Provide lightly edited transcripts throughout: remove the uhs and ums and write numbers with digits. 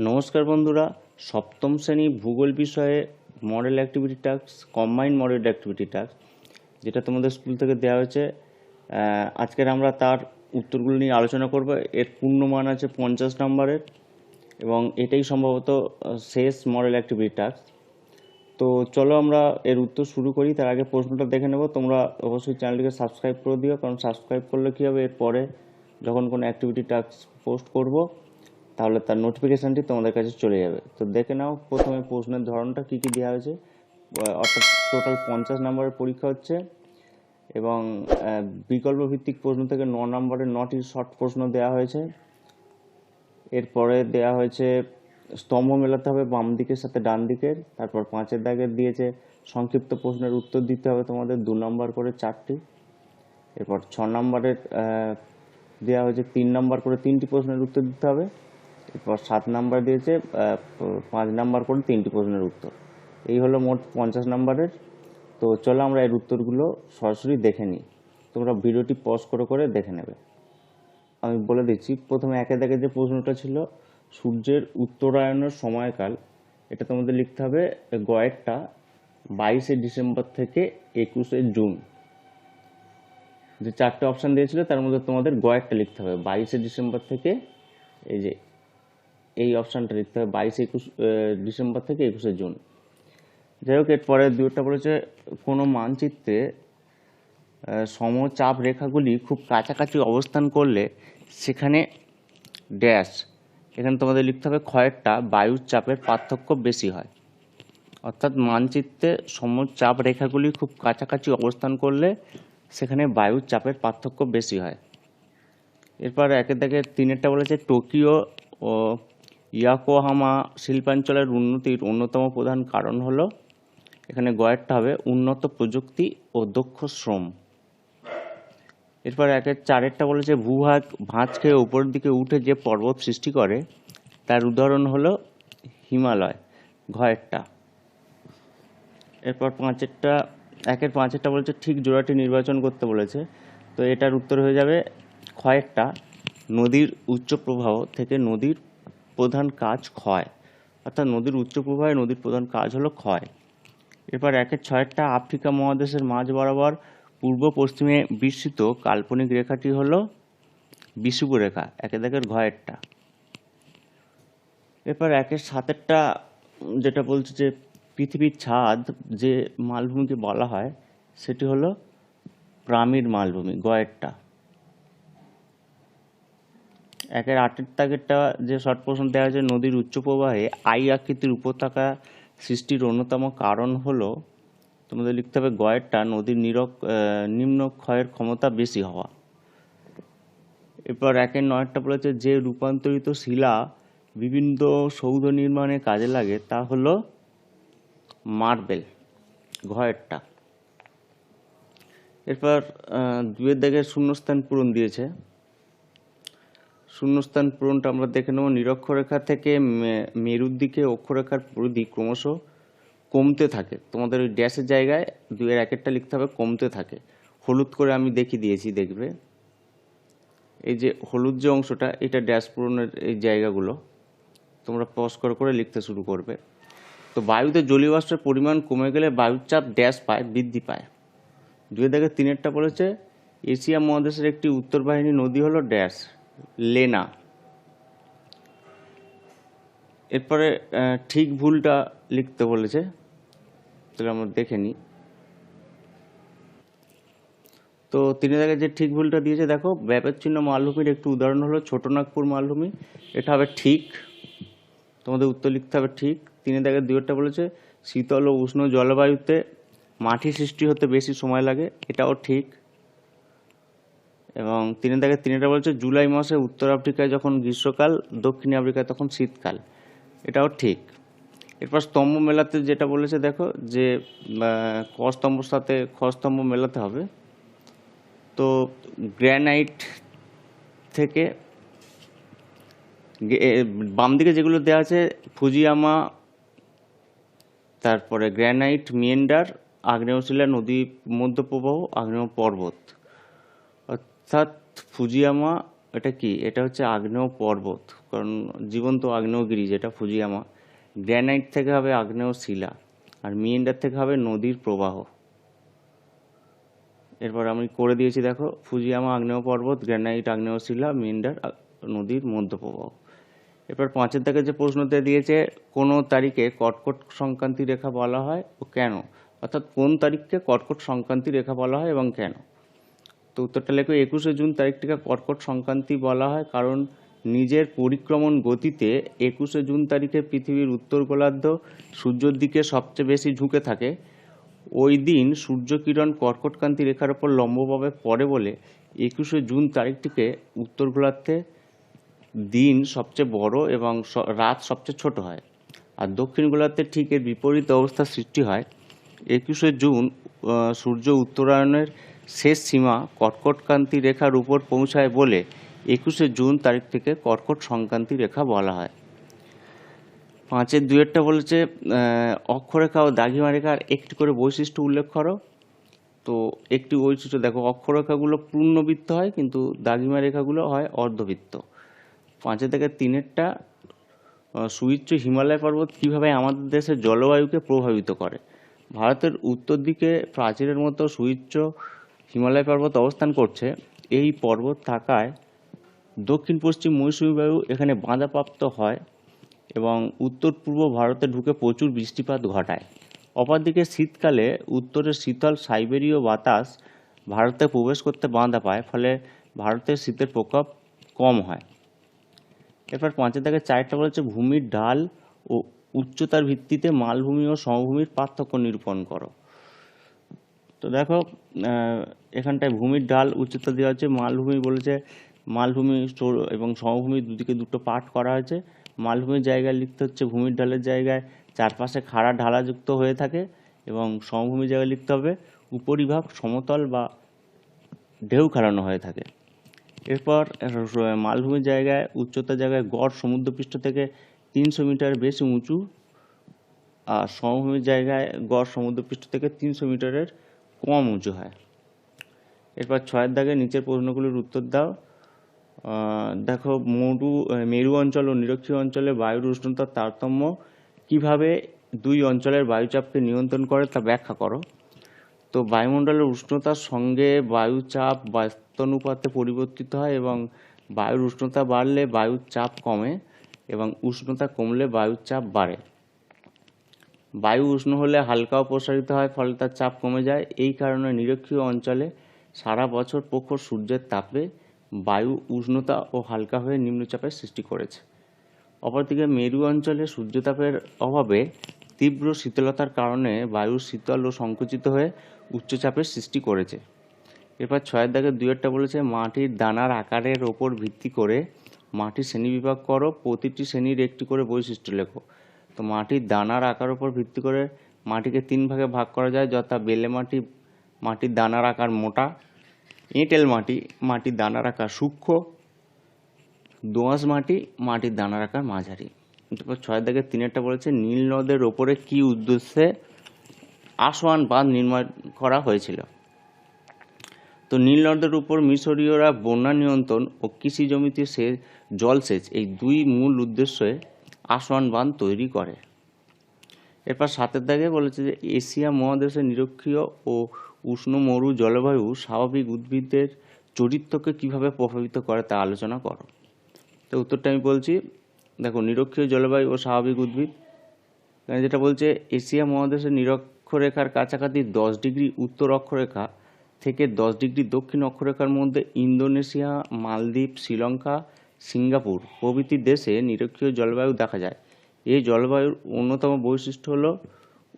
নমস্কার বন্ধুরা, সপ্তম শ্রেণী ভূগোল বিষয়ে model activity task, combined model activity task যেটা তোমাদের স্কুল থেকে দেওয়া হয়েছে। আজকের আমরা তার উত্তরগুলো নিয়ে আলোচনা করব। এর পূর্ণমান আছে 50 নম্বরের এবং এটাই সম্ভবত শেষ মডেল অ্যাক্টিভিটি টাস্ক। তো চলো আমরা এর উত্তর শুরু করি। তার আগে প্রশ্নটা দেখে নেব। তোমরা অবশ্যই চ্যানেলটিকে সাবস্ক্রাইব করে দিও, কারণ সাবস্ক্রাইব করলে কী হবে, এরপরে যখন কোনো অ্যাক্টিভিটি টাস্ক পোস্ট করব তাহলে তার নোটিফিকেশানটি তোমাদের কাছে চলে যাবে। তো দেখে নাও প্রথমে প্রশ্নের ধরনটা কী কী দেওয়া হয়েছে। অর্থাৎ টোটাল 50 নম্বরের পরীক্ষা হচ্ছে এবং বিকল্প ভিত্তিক প্রশ্ন থেকে 9 নম্বরের 9টি শর্ট প্রশ্ন দেওয়া হয়েছে। এরপরে দেওয়া হয়েছে স্তম্ভ মেলাতে হবে বাম দিকের সাথে ডান দিকের। তারপর 5-এর দাগের দিয়েছে সংক্ষিপ্ত প্রশ্নের উত্তর দিতে হবে তোমাদের 2 নম্বর করে 4টি। এরপর 6 নম্বরের দেওয়া হয়েছে 3 নম্বর করে 3টি প্রশ্নের উত্তর দিতে হবে। এরপর 7 নাম্বার দিয়েছে 5 নাম্বার করে 3টি প্রশ্নের উত্তর। এই হলো মোট 50 নম্বরের। তো চলো আমরা এর উত্তরগুলো সরাসরি দেখে নিই। তোমরা ভিডিওটি পজ করে করে দেখে নেবে। আমি বলে দিচ্ছি, প্রথমে একে দেখে যে প্রশ্নটা ছিল সূর্যের উত্তরায়ণের সময়কাল, এটা তোমাদের লিখতে হবে গয়েরটা 22শে ডিসেম্বর থেকে 21শে জুন। যে 4টে অপশান দিয়েছিল তার মধ্যে তোমাদের গয়েরটা লিখতে হবে 22শে ডিসেম্বর থেকে, এই যে এই অপশানটা লিখতে হবে 22-21 ডিসেম্বর থেকে 21শে জুন। যাই হোক, এরপরে দুইটা বলেছে কোনো মানচিত্রে সমচাপ রেখাগুলি খুব কাছাকাছি অবস্থান করলে সেখানে ড্যাশ, এখানে তোমাদের লিখতে হবে ক্ষয়েরটা বায়ুর চাপের পার্থক্য বেশি হয়। অর্থাৎ মানচিত্রে সমচাপ রেখাগুলি খুব কাছাকাছি অবস্থান করলে সেখানে বায়ুর চাপের পার্থক্য বেশি হয়। এরপর একের দাগে 3-এরটা বলেছে টোকিও ও ইয়াকোহামা শিল্পাঞ্চলের উন্নতির অন্যতম প্রধান কারণ হলো, এখানে গয়েরটা হবে উন্নত প্রযুক্তি ও দক্ষ শ্রম। এরপর 4-এরটা বলেছে ভূভাগ ভাঁজ খেয়ে উপরের দিকে উঠে যে পর্বত সৃষ্টি করে তার উদাহরণ হলো হিমালয়, ঘয়েরটা। এরপর 5-এরটা বলেছে ঠিক জোড়াটি নির্বাচন করতে বলেছে। তো এটার উত্তর হয়ে যাবে ক্ষয়েরটা, নদীর উচ্চ প্রবাহ থেকে নদীর প্রধান কাজ ক্ষয়। অর্থাৎ নদীর উচ্চ প্রবাহে নদীর প্রধান কাজ হলো ক্ষয়। এরপর 6-এরটা আফ্রিকা মহাদেশের মাঝ বরাবর পূর্ব পশ্চিমে বিস্তৃত কাল্পনিক রেখাটি হলো বিষুব রেখা, একের দাগের ঘয়েরটা। এরপর 7-এরটা যেটা বলছে যে পৃথিবীর ছাদ যে মালভূমিকে বলা হয় সেটি হলো প্রামিড মালভূমি, গয়েরটা। 8-এর দাগেরটা যে শর্ট প্রশ্ন দেওয়া হয়েছে নদীর উচ্চ প্রবাহে আই আকৃতির উপত্যকা সৃষ্টির অন্যতম কারণ হলো, তোমাদের লিখতে হবে গয়েরটা নদীর নিম্ন ক্ষয়ের ক্ষমতা বেশি হওয়া। এরপর 9-এরটা বলেছে যে রূপান্তরিত শিলা বিভিন্ন সৌধ নির্মাণে কাজে লাগে তা হলো মার্বেল, ঘয়েরটা। এরপর 2-এর দাগের শূন্যস্থান পূরণ দিয়েছে। শূন্যস্থান পূরণটা আমরা দেখে নেব। নিরক্ষরেখা থেকে মেরুর দিকে অক্ষরেখার পরিধি ক্রমশ কমতে থাকে। তোমাদের ওই ড্যাশের জায়গায় 2-এর 1-এরটা লিখতে হবে কমতে থাকে। হলুদ করে আমি দেখিয়ে দিয়েছি, দেখবে এই যে হলুদ যে অংশটা, এটা ড্যাশ পূরণের এই জায়গাগুলো তোমরা পজ করে করে লিখতে শুরু করবে। তো বায়ুতে জলীয় বাষ্পের পরিমাণ কমে গেলে বায়ুর চাপ ড্যাশ পায়, বৃদ্ধি পায়। 2-এর দাগে 3-এরটা বলেছে এশিয়া মহাদেশের একটি উত্তর বাহিনী নদী হলো ড্যাশ, লেনা। এরপরে ঠিক ভুলটা লিখতে বলেছে, তাহলে আমরা দেখে নিই। তো 3-এর দাগে যে ঠিক ভুলটা দিয়েছে দেখো, ব্যাপচ্ছিন্ন মালভূমির একটি উদাহরণ হলো ছোটনাগপুর মালভূমি, এটা হবে ঠিক। তোমাদের উত্তর লিখতে হবে ঠিক। 3-এর দাগে 2-এরটা বলেছে শীতল ও উষ্ণ জলবায়ুতে মাটি সৃষ্টি হতে বেশি সময় লাগে, এটাও ঠিক। এবং 3-এর দাগে 3-এটা বলছে জুলাই মাসে উত্তর আফ্রিকায় যখন গ্রীষ্মকাল, দক্ষিণ আফ্রিকায় তখন শীতকাল, এটাও ঠিক। এরপর স্তম্ভ মেলাতে যেটা বলেছে দেখো, যে ক স্তম্ভর সাথে খ স্তম্ভ মেলাতে হবে। তো গ্রানাইট থেকে বাম দিকে যেগুলো দেওয়া আছে ফুজিয়ামা, তারপরে গ্রানাইট, মিয়েন্ডার, আগ্নেয়শিলা, নদী মধ্যপ্রবাহ, আগ্নেয় পর্বত। অর্থাৎ ফুজিয়ামা, এটা কি? এটা হচ্ছে আগ্নেয় পর্বত, কারণ জীবন্ত আগ্নেয়গিরি যেটা ফুজিয়ামা। গ্র্যানাইট থেকে হবে আগ্নেয় শিলা, আর মিয়েন্ডার থেকে হবে নদীর প্রবাহ। এরপর আমি করে দিয়েছি, দেখো, ফুজিয়ামা আগ্নেয় পর্বত, গ্র্যানাইট আগ্নেয় শিলা, মিয়েন্ডার নদীর মধ্যপ্রবাহ। এরপর 5-এর দাগে যে প্রশ্নতে দিয়েছে, কোনো তারিখে কর্কট সংক্রান্তি রেখা বলা হয় ও কেন? অর্থাৎ কোন তারিখকে কর্কট সংক্রান্তি রেখা বলা হয় এবং কেন? তো উত্তরটা লেখো, 21শে জুন তারিখটিকে কর্কট সংক্রান্তি বলা হয় কারণ নিজের পরিক্রমণ গতিতে 21শে জুন তারিখে পৃথিবীর উত্তর গোলার্ধ সূর্যের দিকে সবচেয়ে বেশি ঝুঁকে থাকে। ওই দিন সূর্যকিরণ কর্কটক্রান্তি রেখার ওপর লম্বভাবে পড়ে বলে 21শে জুন তারিখটিকে উত্তর গোলার্ধে দিন সবচেয়ে বড় এবং রাত সবচেয়ে ছোট হয়। আর দক্ষিণ গোলার্ধে ঠিক এর বিপরীত অবস্থার সৃষ্টি হয়। 21শে জুন সূর্য উত্তরায়ণের শেষ সীমা কর্কটক্রান্তি রেখার উপর পৌঁছায় বলে 21শে জুন তারিখটিকে কর্কট সংক্রান্তি রেখা বলা হয়। 5-এর 2-এরটা বলেছে, অক্ষরেখা ও দাগিমা রেখার একটি করে বৈশিষ্ট্য উল্লেখ করো। তো একটি বৈশিষ্ট্য দেখো, অক্ষরেখাগুলো পূর্ণবৃত্ত হয় কিন্তু দাগিমা রেখাগুলো হয় অর্ধবৃত্ত। 5-এর থেকে 3-এরটা, সুউচ্চ হিমালয় পর্বত কীভাবে আমাদের দেশের জলবায়ুকে প্রভাবিত করে? ভারতের উত্তর দিকে প্রাচীরের মতো সুউচ্চ হিমালয় পর্বত অবস্থান করছে। এই পর্বত থাকায় দক্ষিণ পশ্চিম মৌসুমী বায়ু এখানে বাধাপ্রাপ্ত হয় এবং উত্তর পূর্ব ভারতে ঢুকে প্রচুর বৃষ্টিপাত ঘটায়। অপরদিকে শীতকালে উত্তরের শীতল সাইবেরীয় বাতাস ভারতে প্রবেশ করতে বাধা পায়, ফলে ভারতের শীতের প্রকোপ কম হয়। এরপর 5-এর দাগে 4টা বলেছে, ভূমির ঢাল ও উচ্চতার ভিত্তিতে মালভূমি ও সমভূমির পার্থক্য নিরূপণ করো। তো দেখো, এখানটায় ভূমির ঢাল উচ্চতা দেওয়া হচ্ছে। মালভূমি বলেছে, মালভূমি এবং সমভূমি দুদিকে দুটো পার্ট করা হয়েছে। মালভূমির জায়গায় লিখতে হচ্ছে ভূমির ঢালের জায়গায় চারপাশে খাড়া ঢালাযুক্ত হয়ে থাকে, এবং সমভূমির জায়গায় লিখতে হবে উপরিভাগ সমতল বা ঢেউ খেলানো হয়ে থাকে। এরপর মালভূমির জায়গায় উচ্চতার জায়গায় গড় সমুদ্রপৃষ্ঠ থেকে 300 মিটার বেশি উঁচু, আর সমভূমির জায়গায় গড় সমুদ্রপৃষ্ঠ থেকে 300 মিটারের কম উঁচু হয়। এরপর 6-এর দাগে নিচের প্রশ্নগুলির উত্তর দাও। দেখো, মেরু অঞ্চল ও নিরক্ষীয় অঞ্চলে বায়ুর উষ্ণতার তারতম্য কিভাবে দুই অঞ্চলের বায়ুচাপকে নিয়ন্ত্রণ করে তা ব্যাখ্যা করো। তো বায়ুমণ্ডলের উষ্ণতার সঙ্গে বায়ুচাপ বাস্তানুপাতে পরিবর্তিত হয়, এবং বায়ুর উষ্ণতা বাড়লে বায়ুর চাপ কমে এবং উষ্ণতা কমলে বায়ুর চাপ বাড়ে। বায়ু উষ্ণ হলে হালকাও প্রসারিত হয়, ফলে তার চাপ কমে যায়। এই কারণে নিরক্ষীয় অঞ্চলে সারা বছর প্রখর সূর্যের তাপে বায়ু উষ্ণতা ও হালকা হয়ে নিম্নচাপের সৃষ্টি করেছে। অপরদিকে মেরু অঞ্চলে সূর্যতাপের অভাবে তীব্র শীতলতার কারণে বায়ু শীতল ও সংকুচিত হয়ে উচ্চচাপের সৃষ্টি করেছে। এরপর 6-এর দাগে 2-এরটা বলেছে, মাটির দানার আকারের ওপর ভিত্তি করে মাটির শ্রেণীবিভাগ করো। প্রতিটি শ্রেণীর একটি করে বৈশিষ্ট্য লেখো। তো মাটির দানার আকার উপর ভিত্তি করে মাটিকে 3 ভাগে ভাগ করা যায়, যথা বেলে মাটি, মাটির দানার আকার মোটা; এঁটেল মাটি, মাটির দানার আকার সূক্ষ্ম; দোআঁশ মাটি, মাটির দানার আকার মাঝারি। তারপর 6-এর দাগে 3-এরটা বলেছে, নীল নদের ওপরে কী উদ্দেশ্যে আসোয়ান বাঁধ নির্মাণ করা হয়েছিল? তো নীল নদের উপর মিশরীয়রা বন্যা নিয়ন্ত্রণ ও কৃষি জমিতে জলসেচ, এই দুই মূল উদ্দেশ্যে আসোয়ান বাঁধ তৈরি করে। এরপর 7-এর দাগে বলেছে যে, এশিয়া মহাদেশের নিরক্ষীয় ও উষ্ণ মরু জলবায়ু স্বাভাবিক উদ্ভিদের চরিত্রকে কিভাবে প্রভাবিত করে তা আলোচনা করো। তো উত্তরটা আমি বলছি, দেখো, নিরক্ষীয় জলবায়ু ও স্বাভাবিক উদ্ভিদ, যেটা বলছে, এশিয়া মহাদেশের নিরক্ষরেখার কাছাকাছি 10 ডিগ্রি উত্তর অক্ষরেখা থেকে 10 ডিগ্রি দক্ষিণ অক্ষরেখার মধ্যে ইন্দোনেশিয়া, মালদ্বীপ, শ্রীলঙ্কা, সিঙ্গাপুর প্রভৃতি দেশে নিরক্ষীয় জলবায়ু দেখা যায়। এই জলবায়ুর অন্যতম বৈশিষ্ট্য হলো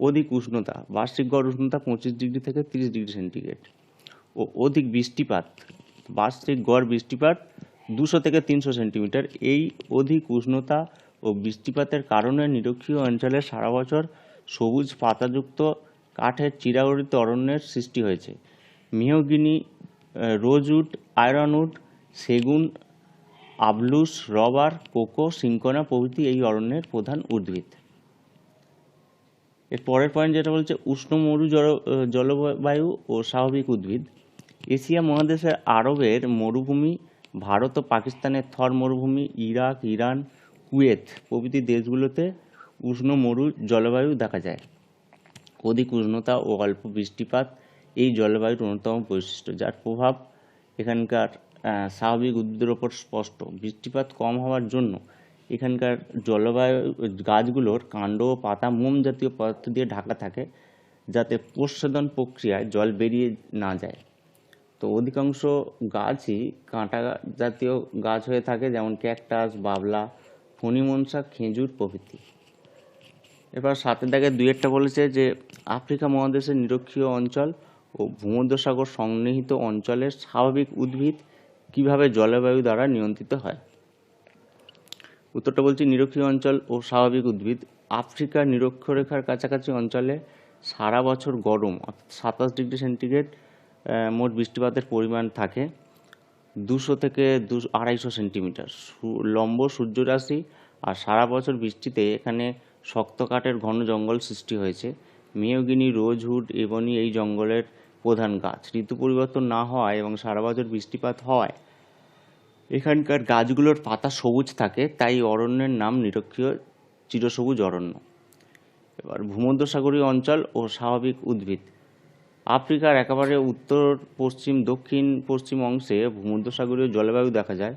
অধিক উষ্ণতা, বার্ষিক গড় উষ্ণতা 25 ডিগ্রি থেকে 30 ডিগ্রি সেন্টিগ্রেড, ও অধিক বৃষ্টিপাত, বার্ষিক গড় বৃষ্টিপাত 200 থেকে 300 সেন্টিমিটার। এই অধিক উষ্ণতা ও বৃষ্টিপাতের কারণে নিরক্ষীয় অঞ্চলে সারা বছর সবুজ পাতাযুক্ত কাঠের চিরাগরিত অরণ্যের সৃষ্টি হয়েছে। মেহগিনি, রোজউড, আয়রনউড, সেগুন, আবলুস, রবার, কোকো, সিনকোনা প্রভৃতি এই অরণ্যের প্রধান উদ্ভিদ। এর পরের পয়েন্ট যেটা বলছে, উষ্ণ মরু জলবায়ু ও স্বাভাবিক উদ্ভিদ। এশিয়া মহাদেশের আরবের মরুভূমি ভারত ও পাকিস্তানের থর মরুভূমি, ইরাক, ইরান, কুয়েত প্রভৃতি দেশগুলোতে উষ্ণ মরু জলবায়ু দেখা যায়। অধিক উষ্ণতা ও অল্প বৃষ্টিপাত এই জলবায়ুর অন্যতম বৈশিষ্ট্য, যার প্রভাব এখানকার স্বাভাবিক উদ্ভিদের ওপর স্পষ্ট। বৃষ্টিপাত কম হওয়ার জন্য এখানকার জলবায়ু গাছগুলোর কাণ্ড ও পাতা মোম জাতীয় পদার্থ দিয়ে ঢাকা থাকে, যাতে প্রচ্ছদন প্রক্রিয়ায় জল বেরিয়ে না যায়। তো অধিকাংশ গাছই কাঁটা জাতীয় গাছ হয়ে থাকে, যেমন ক্যাকটাস, বাবলা, ফণিমনসা, খেজুর প্রভৃতি। এবার সাথে দাগে 2-1টা বলেছে যে আফ্রিকা মহাদেশের নিরক্ষীয় অঞ্চল ও ভূমধ্যসাগর সংনিহিত অঞ্চলের স্বাভাবিক উদ্ভিদ কিভাবে জলবায়ু দ্বারা নিয়ন্ত্রিত হয়। উত্তরটা বলছি, নিরক্ষীয় অঞ্চল ও স্বাভাবিক উদ্ভিদ। আফ্রিকার নিরক্ষরেখার কাছাকাছি অঞ্চলে সারা বছর গরম, অর্থাৎ 27 ডিগ্রি সেন্টিগ্রেড মোট বৃষ্টিপাতের পরিমাণ থাকে 200 থেকে 250 সেন্টিমিটার। লম্ব সূর্যরাশি আর সারা বছর বৃষ্টিতে এখানে শক্ত কাঠের ঘন জঙ্গল সৃষ্টি হয়েছে। মেহগিনি, রোজউড, এবনি এই জঙ্গলের প্রধান গাছ। ঋতু পরিবর্তন না হওয়ায় এবং সারা বছর বৃষ্টিপাত হওয়ায় এখানকার গাছগুলোর পাতা সবুজ থাকে, তাই অরণ্যের নাম নিরক্ষীয় চিরসবুজ অরণ্য। এবার ভূমধ্যসাগরীয় অঞ্চল ও স্বাভাবিক উদ্ভিদ। আফ্রিকার একেবারে উত্তর পশ্চিম, দক্ষিণ পশ্চিম অংশে ভূমধ্যসাগরীয় জলবায়ু দেখা যায়।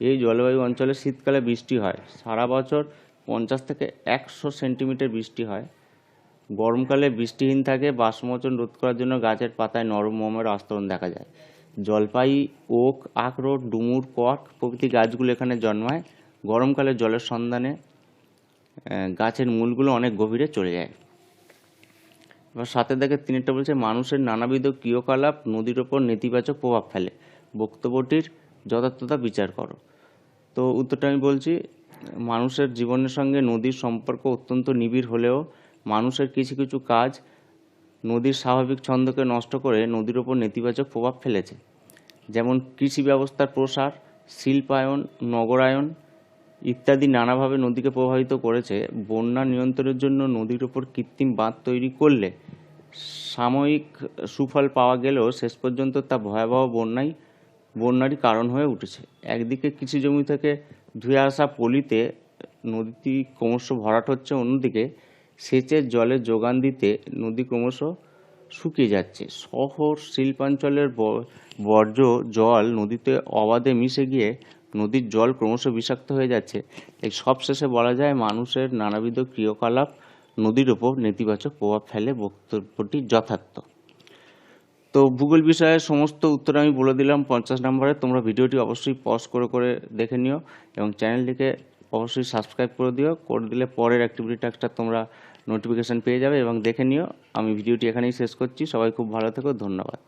এই জলবায়ু অঞ্চলে শীতকালে বৃষ্টি হয়, সারা বছর 50 থেকে 100 সেন্টিমিটার বৃষ্টি হয়। গরমকালে বৃষ্টিহীন থাকে। বাষ্পমোচন রোধ করার জন্য গাছের পাতায় নরম মোমের আস্তরণ দেখা যায়। জলপাই, ওক, আখরোট, ডুমুর, কর্ক প্রভৃতি গাছগুলো এখানে জন্মায়। গরমকালে জলের সন্ধানে গাছের মূলগুলো অনেক গভীরে চলে যায়। এবার সাথে দেখে 3-টা বলছে মানুষের নানাবিধ ক্রিয়াকলাপ নদীর ওপর নেতিবাচক প্রভাব ফেলে, বক্তব্যটির যথার্থতা বিচার করো। তো উত্তরটা আমি বলছি, মানুষের জীবনের সঙ্গে নদীর সম্পর্ক অত্যন্ত নিবিড় হলেও মানুষের কিছু কিছু কাজ নদীর স্বাভাবিক ছন্দকে নষ্ট করে নদীর ওপর নেতিবাচক প্রভাব ফেলেছে। যেমন কৃষি ব্যবস্থার প্রসার, শিল্পায়ন, নগরায়ন ইত্যাদি নানাভাবে নদীকে প্রভাবিত করেছে। বন্যা নিয়ন্ত্রণের জন্য নদীর ওপর কৃত্রিম বাঁধ তৈরি করলে সাময়িক সুফল পাওয়া গেলেও শেষ পর্যন্ত তা ভয়াবহ বন্যারই কারণ হয়ে উঠেছে। একদিকে কৃষি জমি থেকে ধুয়ে আসা পলিতে নদীটি ক্রমশ ভরাট হচ্ছে, অন্যদিকে সেচের জলে যোগান দিতে নদী ক্রমশ শুকিয়ে যাচ্ছে। শহর, শিল্পাঞ্চলের বর্জ্য জল নদীতে অবাধে মিশে গিয়ে নদীর জল ক্রমশ বিষাক্ত হয়ে যাচ্ছে। এই সবশেষে বলা যায় মানুষের নানাবিধ ক্রিয়াকলাপ নদীর ওপর নেতিবাচক প্রভাব ফেলে, বক্তব্যটি যথার্থ। তো ভূগোল বিষয়ে সমস্ত উত্তর আমি বলে দিলাম 50 নম্বরে। তোমরা ভিডিওটি অবশ্যই পজ করে করে দেখে নিও এবং চ্যানেলটিকে অবশ্যই সাবস্ক্রাইব করে দিও। করে দিলে পরের অ্যাক্টিভিটি টাস্কটা তোমরা নোটিফিকেশান পেয়ে যাবে এবং দেখে নিও। আমি ভিডিওটি এখানেই শেষ করছি। সবাই খুব ভালো থেকো, ধন্যবাদ।